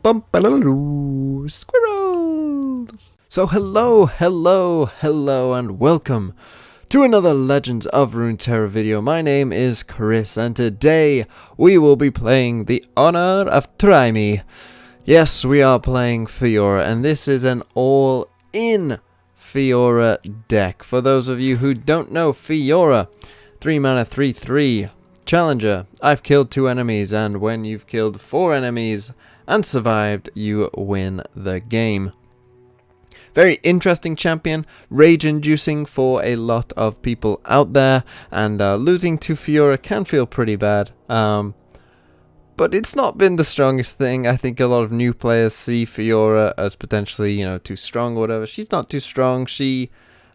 Bumpaloo squirrels! So hello, and welcome to another Legends of Runeterra video. My name is Chris, and today we will be playing the Honor of Try Me. Yes, we are playing Fiora, and this is an all-in Fiora deck. For those of you who don't know, Fiora, 3 mana, 3/3, Challenger. I've killed 2 enemies, and when you've killed 4 enemies and survived, you win the game. Very interesting champion, rage-inducing for a lot of people out there, and losing to Fiora can feel pretty bad. But it's not been the strongest thing. I think a lot of new players see Fiora as potentially, too strong or whatever. She's not too strong.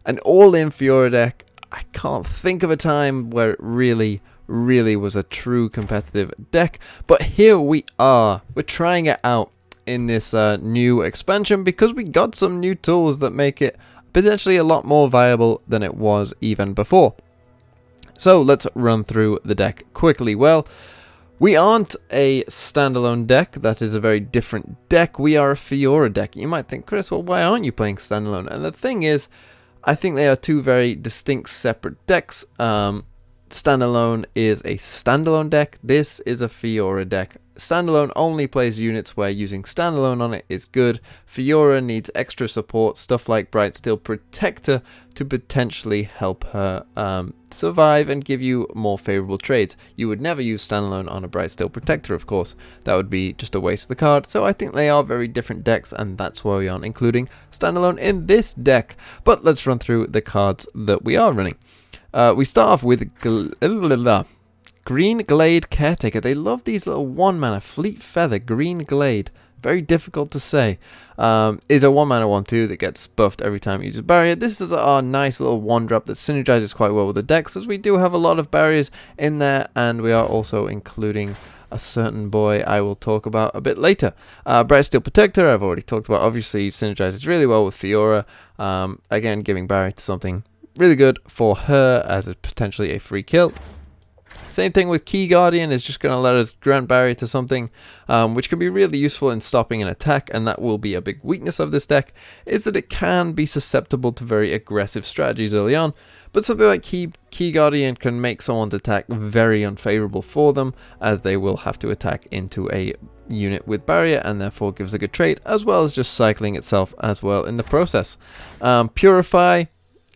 An all-in Fiora deck, I can't think of a time where it really was a true competitive deck, but here we are. We're trying it out in this new expansion because we got some new tools that make it potentially a lot more viable than it was even before. So let's run through the deck quickly. Well, we aren't a standalone deck. That is a very different deck. We are a Fiora deck. You might think, Chris, well, why aren't you playing standalone? And the thing is, I think they are two very distinct separate decks. Standalone is a standalone deck. This is a Fiora deck. Standalone only plays units where using standalone on it is good. Fiora needs extra support, stuff like Bright Steel Protector, to potentially help her survive and give you more favorable trades. You would never use standalone on a Bright Steel Protector, of course. That would be just a waste of the card. So I think they are very different decks, and that's why we aren't including standalone in this deck. But let's run through the cards that we are running. We start off with Green Glade Caretaker. They love these little 1 mana Fleet Feather Green Glade. Very difficult to say. Is a 1 mana 1/2 that gets buffed every time you use a barrier. This is our nice little 1-drop that synergizes quite well with the decks, as we do have a lot of barriers in there, and we are also including a certain boy I will talk about a bit later. Bright Steel Protector, I've already talked about. Obviously, synergizes really well with Fiora. Again, giving barrier to something really good for her as potentially a free kill. Same thing with Key Guardian, is just going to let us grant barrier to something, which can be really useful in stopping an attack, and that will be a big weakness of this deck, is that it can be susceptible to very aggressive strategies early on, but something like Key Guardian can make someone's attack very unfavorable for them, as they will have to attack into a unit with barrier, and therefore gives a good trade, as well as just cycling itself as well in the process. Purify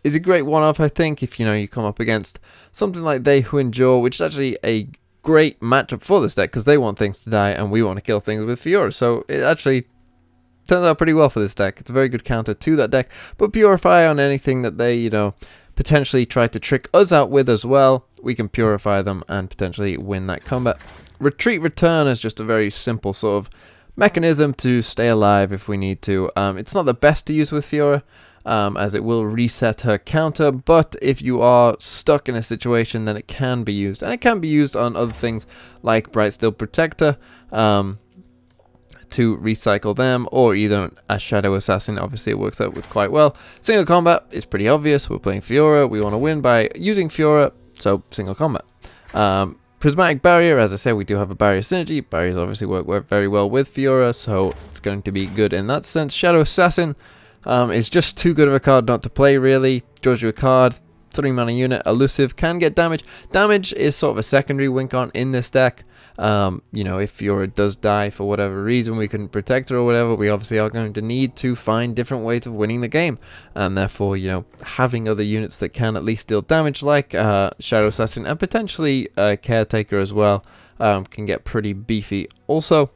is a great one-off, I think, if you come up against something like They Who Endure, which is actually a great matchup for this deck, because they want things to die and we want to kill things with Fiora. So it actually turns out pretty well for this deck. It's a very good counter to that deck. But Purify on anything that they, potentially try to trick us out with as well, we can Purify them and potentially win that combat. Retreat Return is just a very simple sort of mechanism to stay alive if we need to. It's not the best to use with Fiora, as it will reset her counter, but if you are stuck in a situation, then it can be used, and it can be used on other things like Bright Steel Protector to recycle them, or either a Shadow Assassin. Obviously it works out with quite well. Single combat is pretty obvious. We're playing Fiora, we want to win by using Fiora, so single combat. Prismatic Barrier, as I said, we do have a barrier synergy. Barriers obviously work very well with Fiora, so it's going to be good in that sense. Shadow Assassin is just too good of a card not to play, really. Draws you a card, 3 mana unit, elusive, can get damage. Damage is sort of a secondary wink on in this deck. If Fiora does die for whatever reason, we couldn't protect her or whatever, we obviously are going to need to find different ways of winning the game. And therefore, having other units that can at least deal damage, like Shadow Assassin and potentially Caretaker as well, can get pretty beefy also.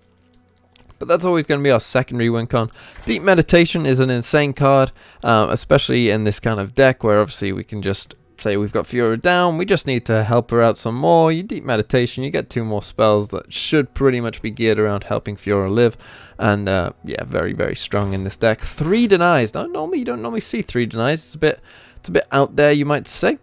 But that's always going to be our secondary win con. Deep Meditation is an insane card, especially in this kind of deck where obviously we can just say we've got Fiora down, we just need to help her out some more. You Deep Meditation, you get 2 more spells that should pretty much be geared around helping Fiora live, and yeah, very strong in this deck. 3 Denies. Now, you don't normally see 3 Denies. It's a bit out there, you might say.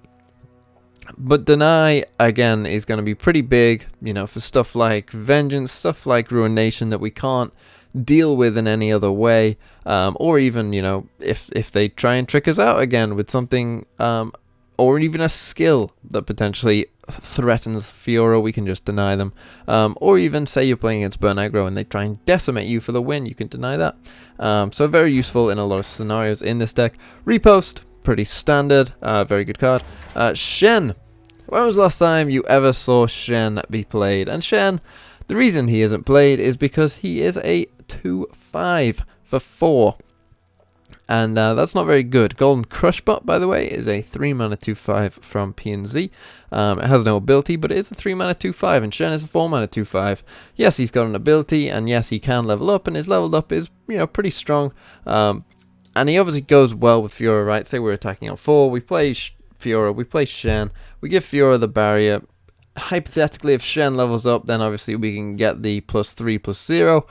But Deny, again, is going to be pretty big, for stuff like Vengeance, stuff like Ruination that we can't deal with in any other way. Or even, if they try and trick us out again with something, or even a skill that potentially threatens Fiora, we can just deny them. Or even say you're playing against Burn Aggro and they try and decimate you for the win, you can deny that. So very useful in a lot of scenarios in this deck. Repost, pretty standard, very good card. Shen. When was the last time you ever saw Shen be played? And Shen, the reason he isn't played is because he is a 2/5 for 4. And that's not very good. Golden Crushbot, by the way, is a 3-mana 2/5 from P&Z. It has no ability, but it is a 3-mana 2/5, and Shen is a 4-mana 2/5. Yes, he's got an ability, and yes, he can level up, and his leveled up is, you know, pretty strong. And he obviously goes well with Fiora, right? Say we're attacking on 4, we play Fiora, we play Shen, we give Fiora the barrier. Hypothetically, if Shen levels up, then obviously we can get the +3/+0.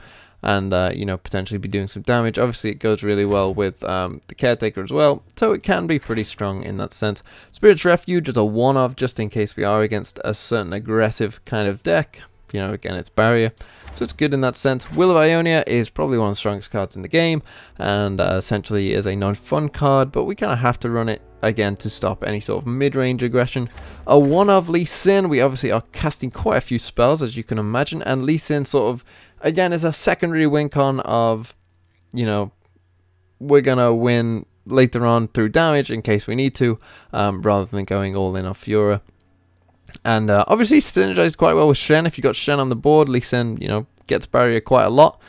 And, you know, potentially be doing some damage. Obviously, it goes really well with the Caretaker as well, so it can be pretty strong in that sense. Spirit's Refuge is a one-off, just in case we are against a certain aggressive kind of deck. You know, again, it's barrier, so it's good in that sense. Will of Ionia is probably one of the strongest cards in the game, and essentially is a non-fun card, but we kind of have to run it, again, to stop any sort of mid-range aggression. A one-off Lee Sin, we obviously are casting quite a few spells, as you can imagine, and Lee Sin sort of, again, is a secondary win con of, you know, we're going to win later on through damage in case we need to, rather than going all in on Fiora. And obviously synergizes quite well with Shen. If you got Shen on the board, Lee Sin, you know, gets barrier quite a lot.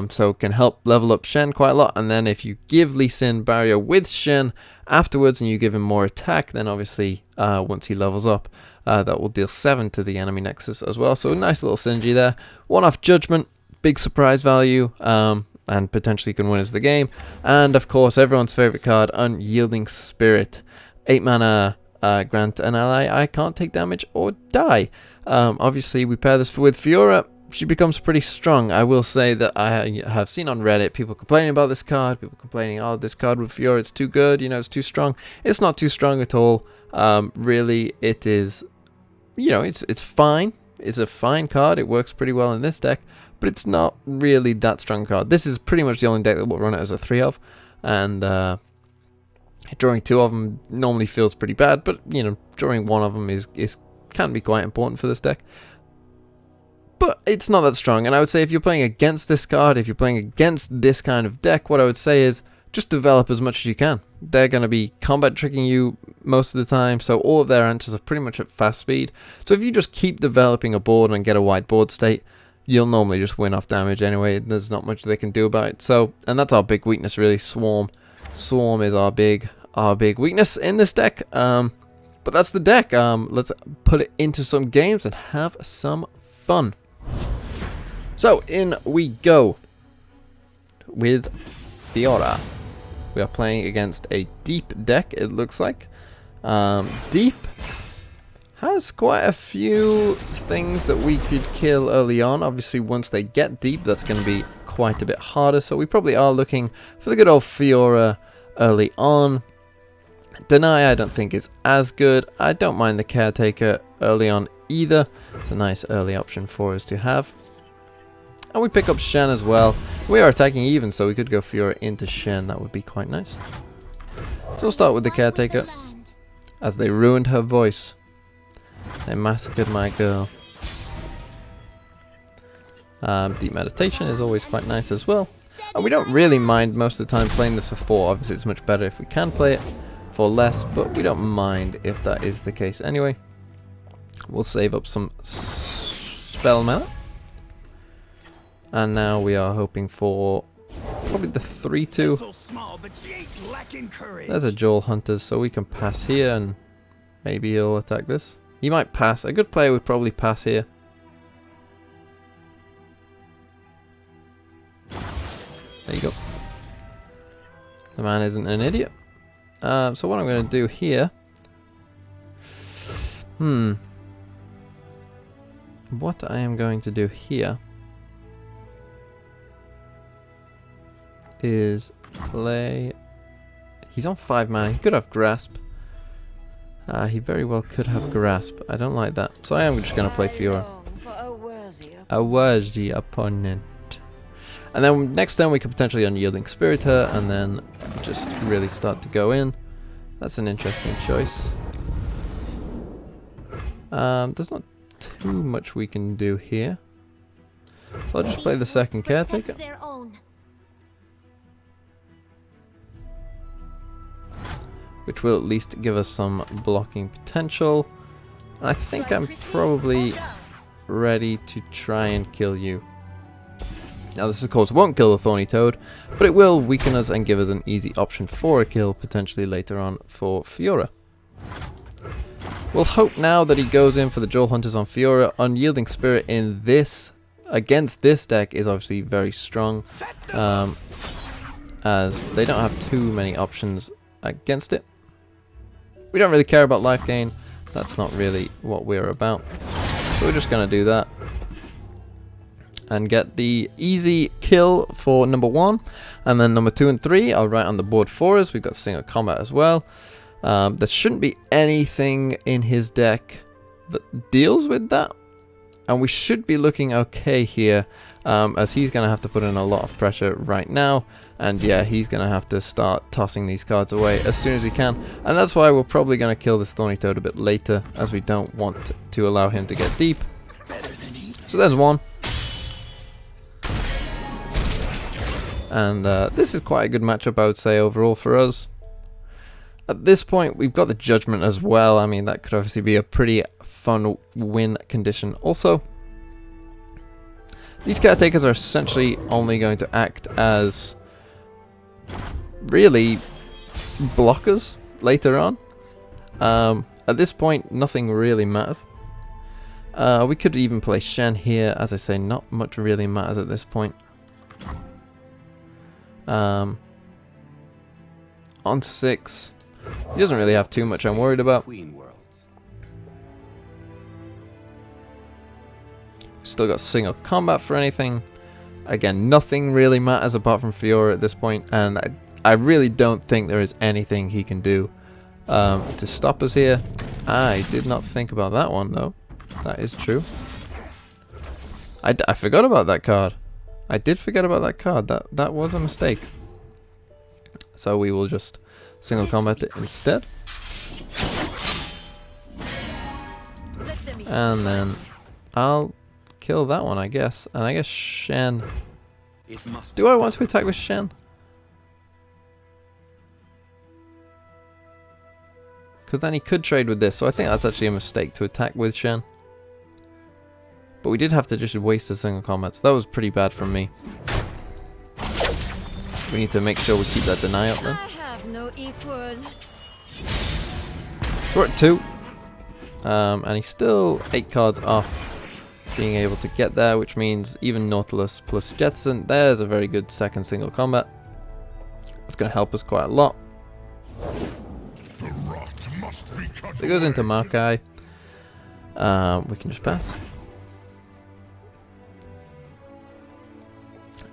So can help level up Shen quite a lot. And then if you give Lee Sin barrier with Shen afterwards and you give him more attack, then obviously once he levels up, that will deal 7 to the enemy nexus as well. So a nice little synergy there. One-off Judgment, big surprise value, and potentially can win us the game. And of course, everyone's favorite card, Unyielding Spirit. 8 mana, grant an ally I can't take damage or die. Obviously, we pair this with Fiora. She becomes pretty strong. I will say that I have seen on Reddit people complaining about this card, people complaining, oh, this card with Fiora, it's too good, you know, it's too strong. It's not too strong at all. Really, it is, you know, it's fine. It's a fine card. It works pretty well in this deck, but it's not really that strong card. This is pretty much the only deck that will run it as a 3 of, and drawing 2 of them normally feels pretty bad, but, you know, drawing 1 of them can be quite important for this deck. But it's not that strong, and I would say if you're playing against this card, if you're playing against this kind of deck, what I would say is just develop as much as you can. They're going to be combat tricking you most of the time, so all of their answers are pretty much at fast speed. So if you just keep developing a board and get a wide board state, you'll normally just win off damage anyway. There's not much they can do about it. So, and that's our big weakness really, Swarm. Swarm is our big weakness in this deck. But that's the deck. Let's put it into some games and have some fun. So in we go with Fiora. We are playing against a deep deck, it looks like. Deep has quite a few things that we could kill early on. Obviously, once they get deep, that's going to be quite a bit harder. So we probably are looking for the good old Fiora early on. Deny, I don't think is as good. I don't mind the Caretaker early on either. It's a nice early option for us to have. And we pick up Shen as well. We are attacking even, so we could go Fiora into Shen. That would be quite nice. So we'll start with the Caretaker, as they ruined her voice. They massacred my girl. Deep Meditation is always quite nice as well. And we don't really mind most of the time playing this for 4. Obviously, it's much better if we can play it for less, but we don't mind if that is the case anyway. We'll save up some spell mana. And now we are hoping for probably the 3-2. There's a Joel Hunters, so we can pass here and maybe he'll attack this. He might pass. A good player would probably pass here. There you go. The man isn't an idiot. So what I'm going to do here... What I am going to do here is play... He's on 5 mana. He could have Grasp. He very well could have Grasp. I don't like that. So I am just going to play Fiora. A worthy opponent. And then next turn we could potentially Unyielding Spirit her and then just really start to go in. That's an interesting choice. There's not too much we can do here. So I'll just play the second caretaker. Which will at least give us some blocking potential. I think I'm probably ready to try and kill you. Now this of course won't kill the Thorny Toad, but it will weaken us and give us an easy option for a kill potentially later on for Fiora. We'll hope now that he goes in for the Joel Hunters on Fiora. Unyielding Spirit in this, against this deck, is obviously very strong, as they don't have too many options against it. We don't really care about life gain, that's not really what we're about. So we're just going to do that and get the easy kill for number 1, and then number 2 and 3 are right on the board for us. We've got single combat as well. There shouldn't be anything in his deck that deals with that, and we should be looking okay here, as he's going to have to put in a lot of pressure right now, and yeah, he's going to have to start tossing these cards away as soon as he can, and that's why we're probably going to kill this Thorny Toad a bit later, as we don't want to allow him to get deep. So there's one. And this is quite a good matchup, I would say, overall for us. At this point, we've got the Judgment as well. I mean, that could obviously be a pretty fun win condition also. These caretakers are essentially only going to act as really blockers later on. At this point, nothing really matters. We could even play Shen here. As I say, not much really matters at this point. On 6, he doesn't really have too much I'm worried about. Still got single combat for anything. Again, nothing really matters apart from Fiora at this point, and I really don't think there is anything he can do to stop us here. I did not think about that one though. That is true. I forgot about that card. I did forget about that card. That was a mistake. So we will just single combat it instead. And then I'll kill that one, I guess. And I guess Shen. Do I want to attack with Shen? Because then he could trade with this. So I think that's actually a mistake to attack with Shen. But we did have to just waste a single combat, so that was pretty bad from me. We need to make sure we keep that deny up then. So we're at 2. And he's still 8 cards off being able to get there, which means even Nautilus plus Jetson, there's a very good second single combat. It's going to help us quite a lot. So it goes into Maokai. We can just pass.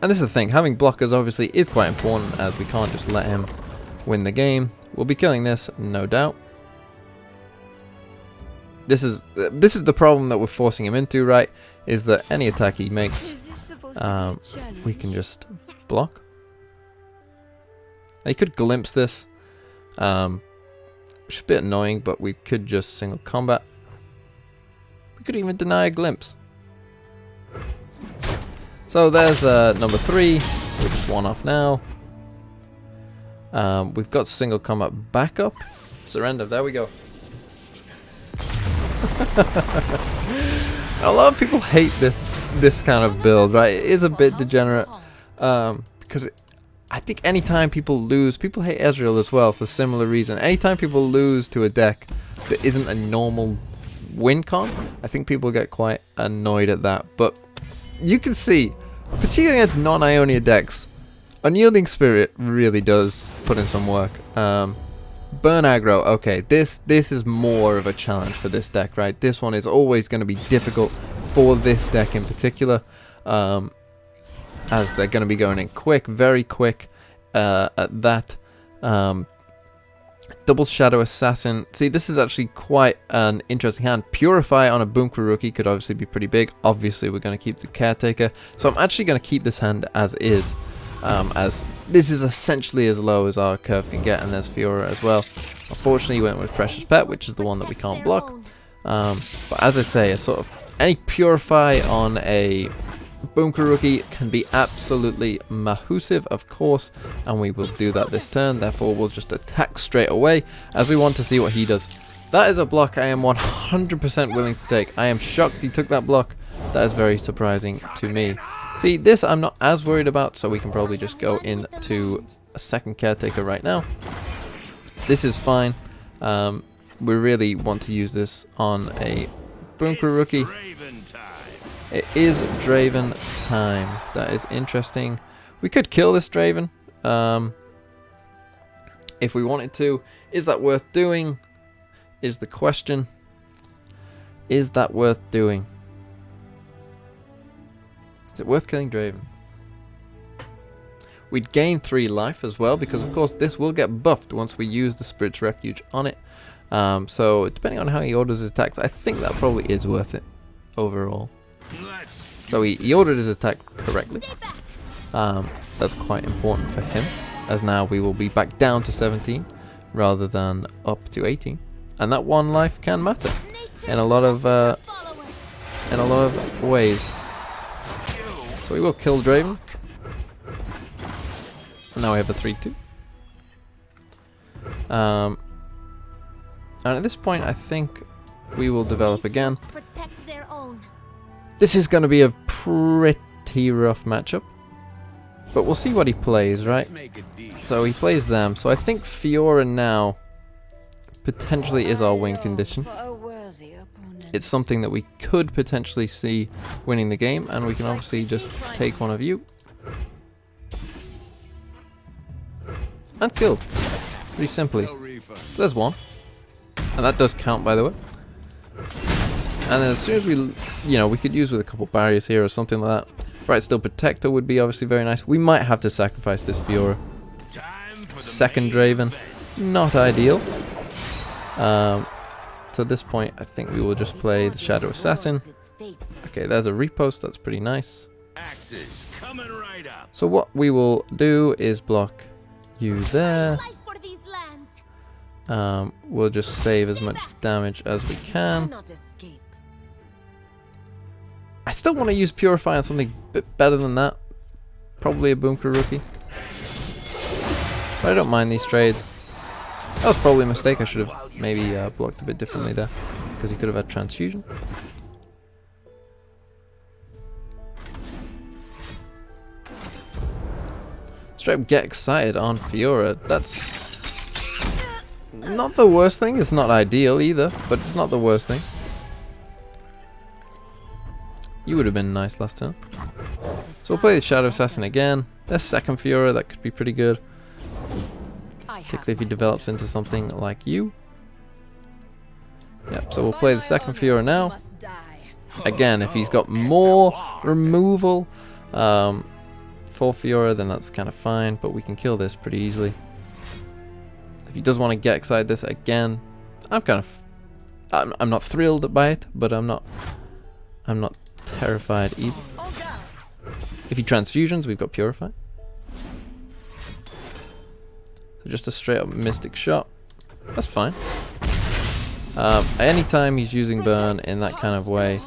And this is the thing, having blockers obviously is quite important, as we can't just let him win the game. We'll be killing this, no doubt. This is the problem that we're forcing him into, right? Is that any attack he makes, we can just block. He could glimpse this, which is a bit annoying, but we could just single combat. We could even deny a glimpse. So there's number 3, we're just 1 off now. We've got single combat backup. Surrender, there we go. A lot of people hate this kind of build, right? It is a bit degenerate, because I think anytime people lose, people hate Ezreal as well for similar reason. Anytime people lose to a deck that isn't a normal win con, I think people get quite annoyed at that. But you can see, particularly against non-Ionia decks, Unyielding Spirit really does put in some work. Burn aggro, okay, this is more of a challenge for this deck, right? This one is always going to be difficult for this deck in particular, as they're going to be going in quick, very quick at that. Double Shadow Assassin. See, this is actually quite an interesting hand. Purify on a Boom Crew rookie could obviously be pretty big. Obviously, we're going to keep the Caretaker. So I'm actually going to keep this hand as is, as this is essentially as low as our curve can get. And there's Fiora as well. Unfortunately, we went with Precious Pet, which is the one that we can't block. But as I say, a sort of any Purify on a Boom Rookie can be absolutely massive, of course, and we will do that this turn. Therefore, we'll just attack straight away as we want to see what he does. That is a block I am 100% willing to take. I am shocked he took that block. That is very surprising to me. See, this I'm not as worried about, so we can probably just go into a second Caretaker right now. This is fine. We really want to use this on a Boom Rookie. It is Draven time. That is interesting. We could kill this Draven if we wanted to. Is that worth doing? Is the question. Is that worth doing? Is it worth killing Draven? We'd gain 3 life as well, because of course this will get buffed once we use the Spirit's Refuge on it. So depending on how he orders his attacks, I think that probably is worth it overall. So he ordered his attack correctly. That's quite important for him, as now we will be back down to 17 rather than up to 18, and that 1 life can matter in a lot of ways. So we will kill Draven. And now we have a 3-2. And at this point, I think we will develop again. This is going to be a pretty rough matchup, but we'll see what he plays, right? So he plays them. So I think Fiora now potentially is our win condition. It's something that we could potentially see winning the game, and we can obviously just take one of you and kill, pretty simply. So there's one, and that does count, by the way. And then as soon as we, we could use with a couple barriers here or something like that. Right, still Protector would be obviously very nice. We might have to sacrifice this Fiora. Second Draven, not ideal. So at this point, I think we will just play the Shadow Assassin. Okay, there's a repost, that's pretty nice. So what we will do is block you there. We'll just save as much damage as we can. I still want to use Purify on something a bit better than that. Probably a Boom Rookie. But I don't mind these trades. That was probably a mistake. I should have maybe blocked a bit differently there, because he could have had Transfusion. Straight up get excited on Fiora. That's not the worst thing. It's not ideal either, but it's not the worst thing. You would have been nice last turn. So we'll play the Shadow Assassin again. There's second Fiora, that could be pretty good. Particularly if he develops into something like you. Yep, so we'll play the second Fiora now. Again, if he's got more removal for Fiora, then that's kind of fine, but we can kill this pretty easily. If he does want to get excited this again, I'm not thrilled by it, but I'm not terrified either. If he transfusions, we've got Purify. So just a straight up Mystic Shot. That's fine. Anytime he's using Burn in that kind of way,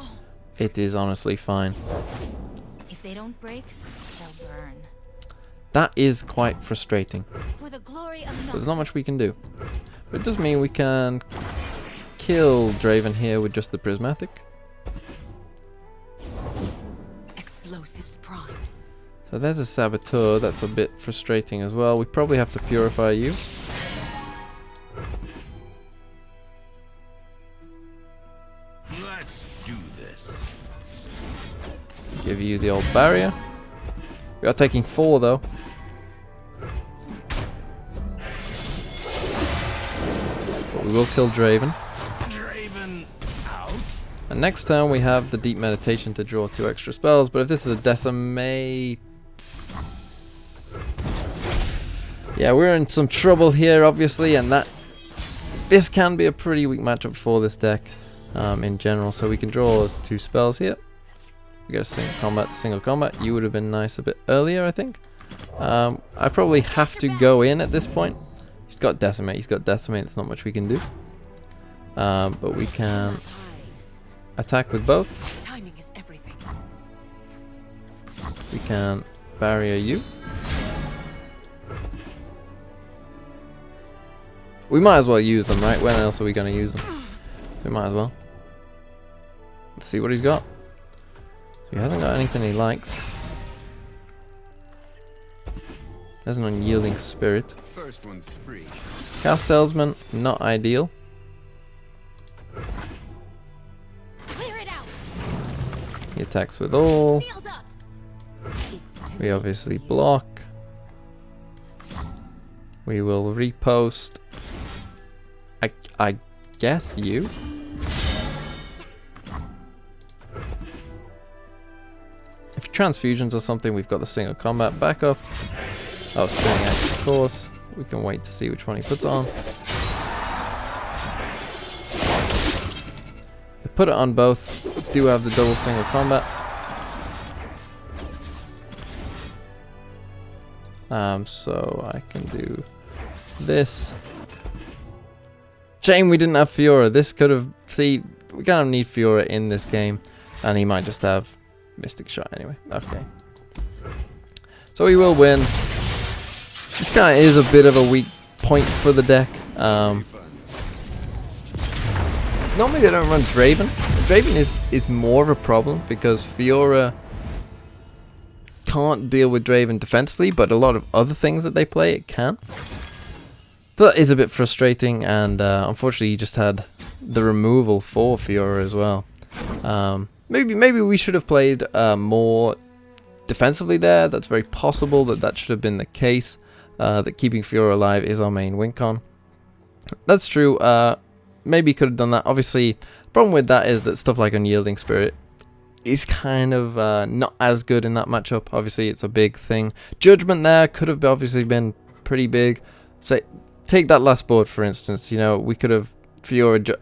it is honestly fine. If they don't break, they'll burn. That is quite frustrating. For the glory of There's not much we can do. But it does mean we can kill Draven here with just the Prismatic. Explosives primed. So there's a Saboteur. That's a bit frustrating as well. We probably have to Purify you. Let's do this. Give you the old barrier. We are taking 4 though. But we will kill Draven. Draven out. And next turn we have the Deep Meditation to draw 2 extra spells. But if this is a Decimate... yeah, we're in some trouble here obviously, and this can be a pretty weak matchup for this deck in general. So we can draw 2 spells here. We got a single combat. You would have been nice a bit earlier, I think. I probably have to go in at this point. He's got Decimate. There's not much we can do. But we can attack with both. Timing is everything. We can barrier you. We might as well use them, right? When else are we going to use them? We might as well. Let's see what he's got. He hasn't got anything he likes. There's an unyielding spirit. First one's free. Cast salesman, not ideal. Clear it out. He attacks with all. Shield up. We obviously block. We will repost. I guess you. If transfusions or something, we've got the single combat backup. Oh, spinning axe, of course. We can wait to see which one he puts on. We put it on both. Do have the double single combat. So I can do this. Shame we didn't have Fiora. This could have... See, we kind of need Fiora in this game. And he might just have Mystic Shot anyway. Okay. So he will win. This kind of is a bit of a weak point for the deck. Normally they don't run Draven. Draven is more of a problem because Fiora can't deal with Draven defensively, but a lot of other things that they play it can. That is a bit frustrating, and unfortunately you just had the removal for Fiora as well. Maybe we should have played more defensively there. That's very possible that should have been the case. That keeping Fiora alive is our main win con. That's true. Maybe could have done that. Obviously, the problem with that is that stuff like Unyielding Spirit is kind of not as good in that matchup. Obviously, it's a big thing. Judgment there could have obviously been pretty big. So take that last board, for instance. You know, we could have Fiora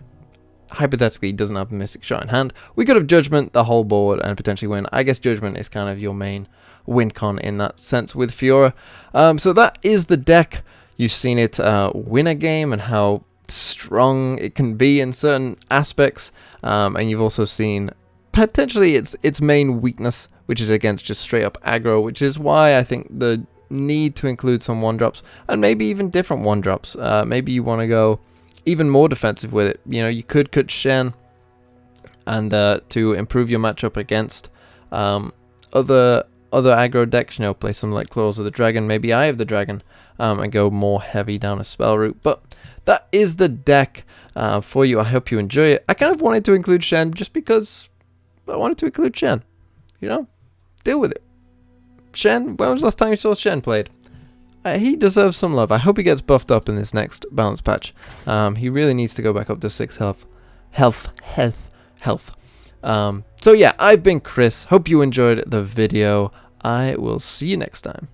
hypothetically doesn't have a Mystic Shot in hand. We could have Judgment the whole board and potentially win. I guess Judgment is kind of your main win con in that sense with Fiora. So that is the deck. You've seen it win a game and how strong it can be in certain aspects. And you've also seen potentially its main weakness, which is against just straight up aggro, which is why I think the need to include some 1-drops and maybe even different 1-drops. Maybe you want to go even more defensive with it. You know, you could cut Shen and to improve your matchup against other aggro decks. You know, play something like Claws of the Dragon, maybe Eye of the Dragon, and go more heavy down a spell route. But that is the deck for you. I hope you enjoy it. I kind of wanted to include Shen just because I wanted to include Shen. You know, deal with it. Shen, when was the last time you saw Shen played? He deserves some love. I hope he gets buffed up in this next balance patch. He really needs to go back up to 6 health. So yeah, I've been Chris. Hope you enjoyed the video. I will see you next time.